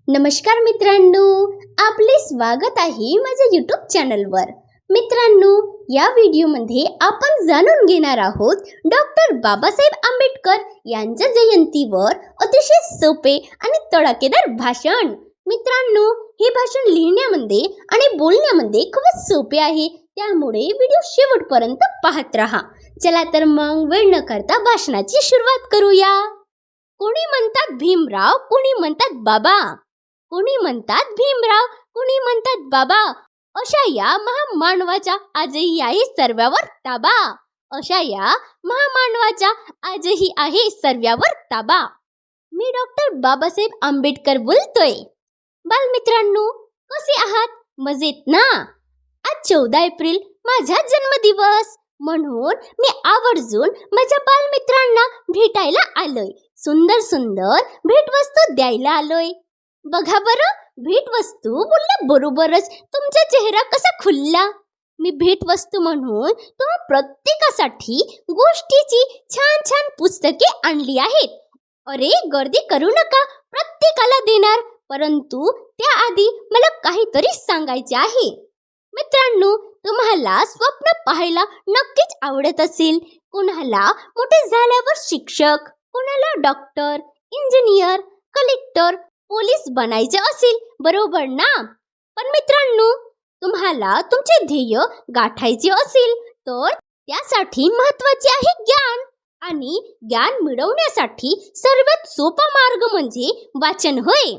नमस्कार मित्रांनो, आपले स्वागत आहे माझ्या यूट्यूब चॅनलवर। मित्रांनो, या व्हिडिओमध्ये आपण जाणून घेणार आहोत डॉक्टर बाबासाहेब आंबेडकर यांच्या जयंतीवर अतिशय सोपे आणि तडकेदार भाषण। मित्रांनो, हे भाषण लिहिण्यामध्ये आणि बोलण्यामध्ये खूपच सोपे आहे, त्यामुळे व्हिडिओ शेवटपर्यंत पाहत रहा। चला तर मग वेळ न करता भाषणाची सुरुवात करूया। कोणी म्हणतात भीमराव, कोणी म्हणतात बाबा, कोणी म्हणतात भीमराव, कोणी म्हणतात बाबा, अशा या महामानवाचा आजही आहे सर्वांवर ताबा। अशा या महामानवाचा आजही आहे सर्वांवर ताबा। मी डॉक्टर बाबासाहेब आंबेडकर बोलतोय। बालमित्रांनो, कसे आहात? मजेत ना? आज 14 एप्रिल माझा जन्मदिवस, म्हणून मी आवर्जून माझ्या बालमित्रांना भेटायला आलोय। सुंदर सुंदर भेटवस्तू द्यायला आलोय। बघा बरं, भेटवस्तू बोलल्याबरोबरच तुमचा चेहरा कसा खुलला। मी भेटवस्तू म्हणून तुम्हा प्रत्येकासाठी गोष्टीची छान छान पुस्तके आणली आहेत। अरे गर्दी करू नका, प्रत्येकाला देणार, परंतु त्याआधी मला काहीतरी सांगायचे आहे। मित्रांनो, तुम्हाला स्वप्न पाहायला नक्कीच आवडत असेल। कोणाला मोठे झाल्यावर शिक्षक, कोणाला डॉक्टर, इंजिनियर, कलेक्टर, पोलीस बनायचे असेल, बरोबर ना? पण मित्रांनो, तुम्हाला तुमचे ध्येय गाठायचे असेल तर त्यासाठी महत्त्वाचे आहे ज्ञान, आणि ज्ञान मिळवण्यासाठी सर्वात सोपा मार्ग म्हणजे वाचन होय।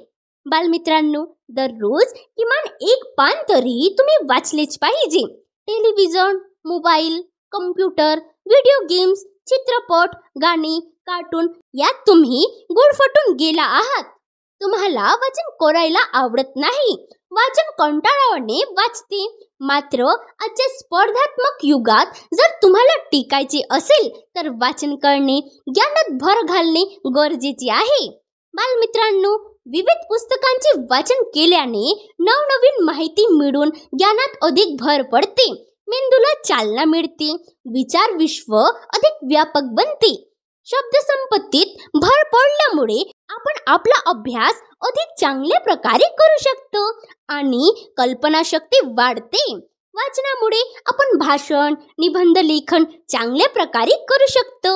बालमित्रांनो, दररोज किमान एक पान तरी तुम्ही वाचलेच पाहिजे। Television, mobile, computer, video games, चित्रपट, गाणी, कार्टून यात तुम्ही गुडफटून गेला आहात। तुम्हाला वाचन करायला आवडत नाही, वाचन कंटाळवाणे वाचते। मात्र आजच्या स्पर्धात्मक युगात जर तुम्हाला टिकायचे असेल तर वाचन करणे, ज्ञानात भर घालणे गरजेचे आहे। बालमित्रांनो, विविध पुस्तकांचे वाचन केल्याने नवनवीन माहिती मिळून ज्ञानात अधिक भर पडते, मेंदूला चालना मिळते, विचार विश्व अधिक व्यापक बनते। शब्दसंपत्तीत भर पडल्यामुळे आपण आपला अभ्यास अधिक चांगल्या प्रकारे करू शकतो आणि कल्पनाशक्ती वाढते। वाचनामुळे आपण भाषण, निबंध लेखन चांगल्या प्रकारे करू शकतो।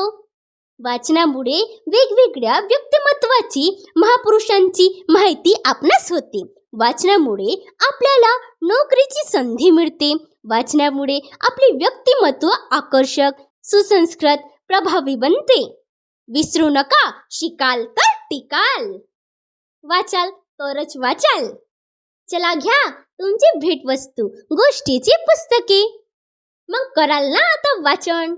वाचनामुळे वेगवेगळ्या व्यक्तिमत्वाची, महापुरुषांची माहिती आपणास होते। वाचनामुळे आपल्याला नोकरीची संधी मिळते। वाचनामुळे आपले व्यक्तिमत्व आकर्षक, सुसंस्कृत, प्रभावी बनते। विसरू नका, शिकाल तर टिकाल। वाचाल तरच वाचाल। चला घ्या तुमची भेटवस्तू, गोष्टीची पुस्तके, मग कराल ना आता वाचन।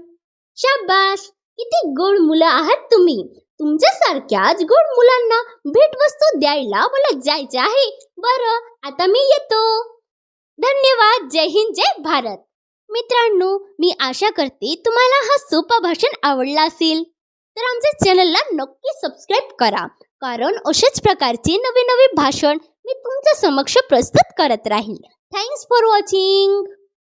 शाबाश, किती गोड मुलं आहात तुम्ही। तुमच्यासारख्याच गोड मुलांना भेटवस्तू द्यायला मला जायचे आहे। बरं, आता मी येतो। धन्यवाद। जय हिंद, जय भारत। मित्रांनो, मी आशा करते तुम्हाला हा सोपा भाषण आवडला असेल, तर आमच्या चॅनलला नक्की सबस्क्राईब करा, कारण अशाच प्रकारचे नवे नवे भाषण मी तुमच्या समक्ष प्रस्तुत करत राहील। Thanks for watching.